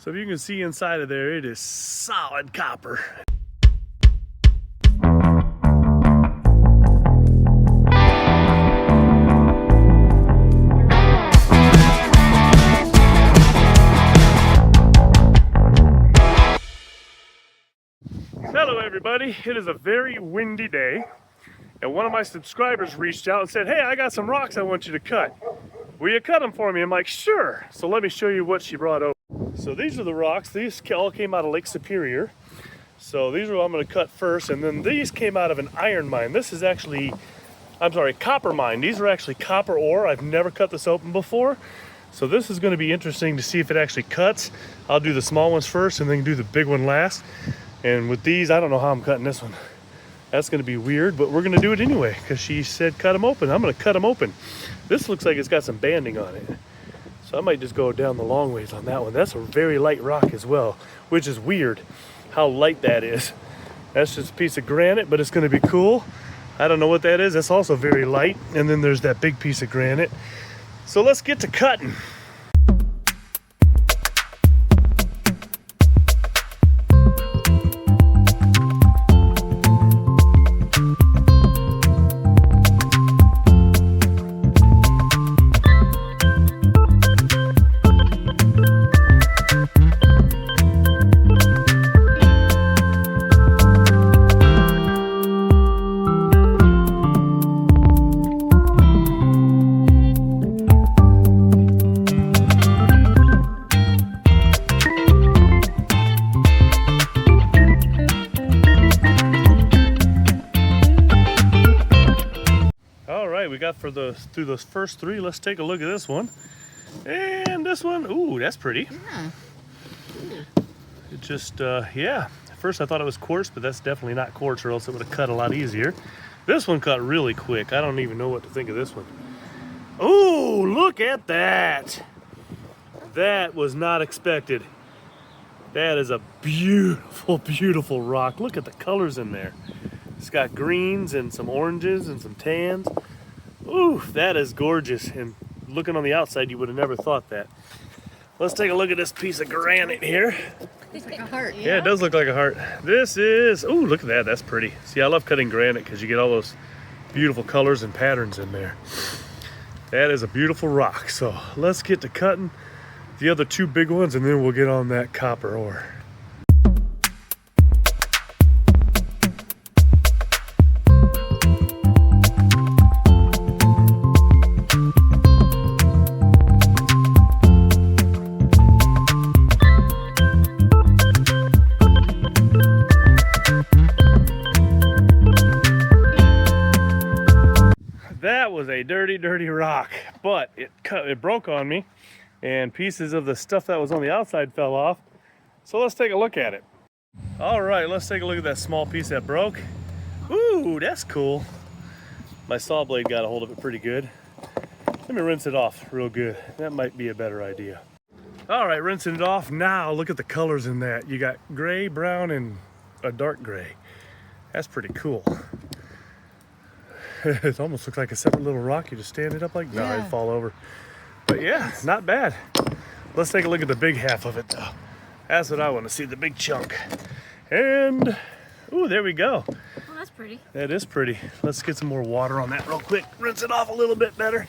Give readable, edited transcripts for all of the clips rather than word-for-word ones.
So if you can see inside of there, it is solid copper. Hello everybody, it is a very windy day, and one of my subscribers reached out and said, hey, I got some rocks I want you to cut. Will you cut them for me? I'm like, sure. So let me show you what she brought over. So these are the rocks. These all came out of Lake Superior. So these are what I'm going to cut first, and then these came out of an iron mine. This is actually, copper mine. These are actually copper ore. I've never cut this open before. So this is going to be interesting to see if it actually cuts. I'll do the small ones first and then do the big one last. And with these, I don't know how I'm cutting this one. That's going to be weird, but we're going to do it anyway because she said cut them open. I'm going to cut them open. This looks like it's got some banding on it. So I might just go down the long ways on that one. That's a very light rock as well, which is weird how light that is. That's just a piece of granite, but it's going to be cool. I don't know what that is. That's also very light. And then there's that big piece of granite. So let's get to cutting. We got through those first three. Let's take a look at this one. And this one, ooh, that's pretty. Yeah. It just, yeah. At first I thought it was quartz, but that's definitely not quartz, or else it would have cut a lot easier. This one cut really quick. I don't even know what to think of this one. Ooh, look at that. That was not expected. That is a beautiful, beautiful rock. Look at the colors in there. It's got greens and some oranges and some tans. Ooh, that is gorgeous. And looking on the outside, you would have never thought that. Let's take a look at this piece of granite here. It's like a heart. Yeah, it does look like a heart. This is, ooh, look at that. That's pretty. See, I love cutting granite because you get all those beautiful colors and patterns in there. That is a beautiful rock. So let's get to cutting the other two big ones, and then we'll get on that copper ore. That was a dirty, dirty rock, but it broke on me, and pieces of the stuff that was on the outside fell off. So let's take a look at it. All right, let's take a look at that small piece that broke. Ooh, that's cool. My saw blade got a hold of it pretty good. Let me rinse it off real good. That might be a better idea. All right, rinsing it off. Now look at the colors in that. You got gray, brown, and a dark gray. That's pretty cool. It almost looks like a separate little rock. You just stand it up like, no, it'd fall over. But yeah, not bad. Let's take a look at the big half of it though. That's what I want to see, the big chunk. And, ooh, there we go. Well, that's pretty. That is pretty. Let's get some more water on that real quick. Rinse it off a little bit better.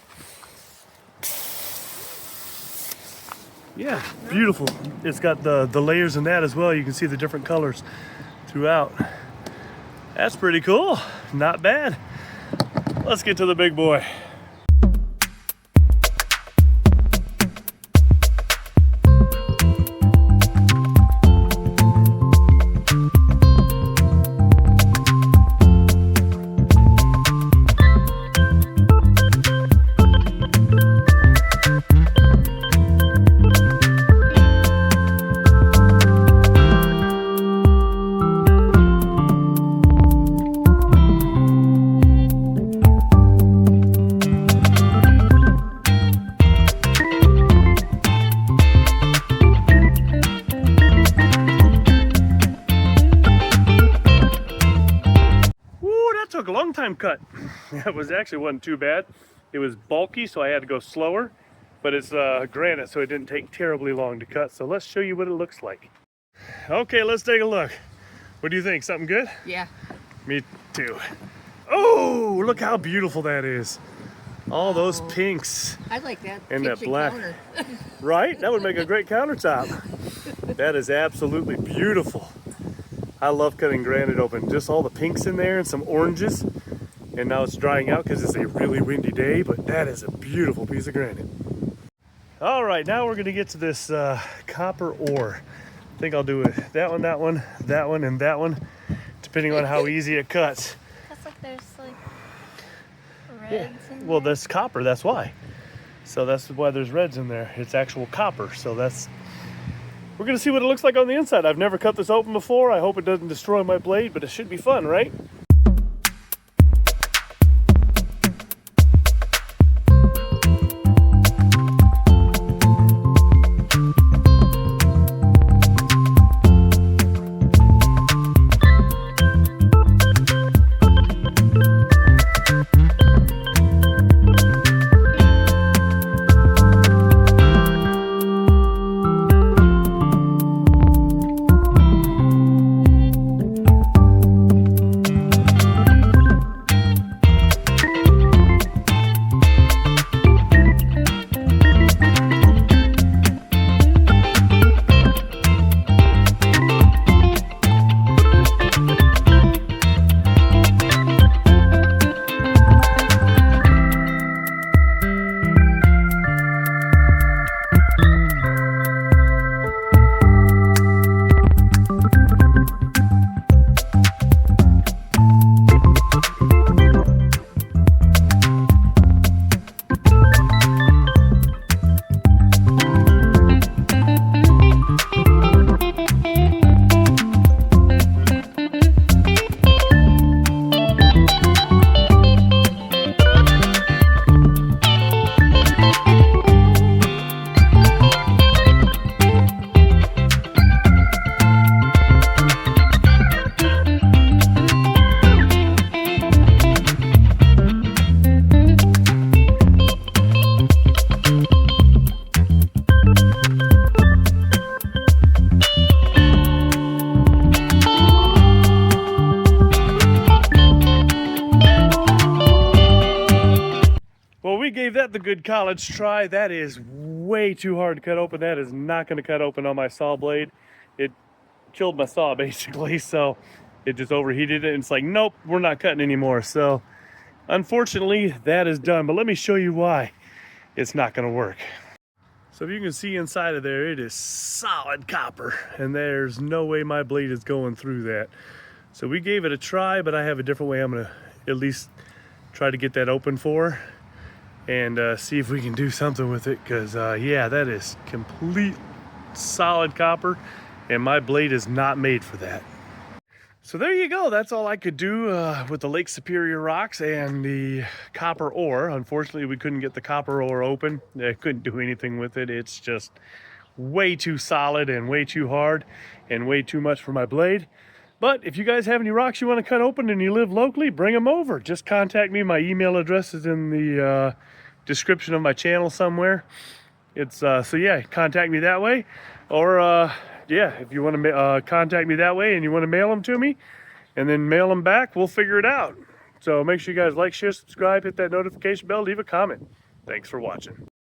Yeah, beautiful. It's got the layers in that as well. You can see the different colors throughout. That's pretty cool. Not bad. Let's get to the big boy. Took a long time cut. It was actually wasn't too bad. It was bulky, so I had to go slower. but it's granite, so it didn't take terribly long to cut. So let's show you what it looks like. Okay, let's take a look. What do you think? Something good? Yeah. Me too. Oh, look how beautiful that is. All those pinks. I like that. And that kitchen black. counter. Right? That would make a great countertop. That is absolutely beautiful. I love cutting granite open. Just all the pinks in there and some oranges. And now it's drying out because it's a really windy day, but that is a beautiful piece of granite. All right, now we're gonna get to this copper ore. I think I'll do it that one, that one, that one, and that one, depending on how easy it cuts. That's like there's like reds in Well, there. that's copper, that's why. So that's why there's reds in there. It's actual copper, so we're gonna see what it looks like on the inside. I've never cut this open before. I hope it doesn't destroy my blade, but it should be fun, right? Well, we gave that the good college try. That is way too hard to cut open. That is not going to cut open on my saw blade. It killed my saw basically, so it just overheated it. And it's like, nope, we're not cutting anymore. So unfortunately, that is done. But let me show you why it's not going to work. So if you can see inside of there, it is solid copper, and there's no way my blade is going through that. So we gave it a try, but I have a different way I'm going to at least try to get that open for, and see if we can do something with it, because yeah, that is complete solid copper, and my blade is not made for that. So there you go. That's all I could do with the Lake Superior rocks and the copper ore. Unfortunately, we couldn't get the copper ore open. I couldn't do anything with it. It's just way too solid and way too hard and way too much for my blade. But if you guys have any rocks you want to cut open and you live locally, bring them over. Just contact me. My email address is in the description of my channel somewhere. It's so yeah, contact me that way. Or yeah, if you want to contact me that way and you want to mail them to me and then mail them back, we'll figure it out. So make sure you guys like, share, subscribe, hit that notification bell, leave a comment. Thanks for watching.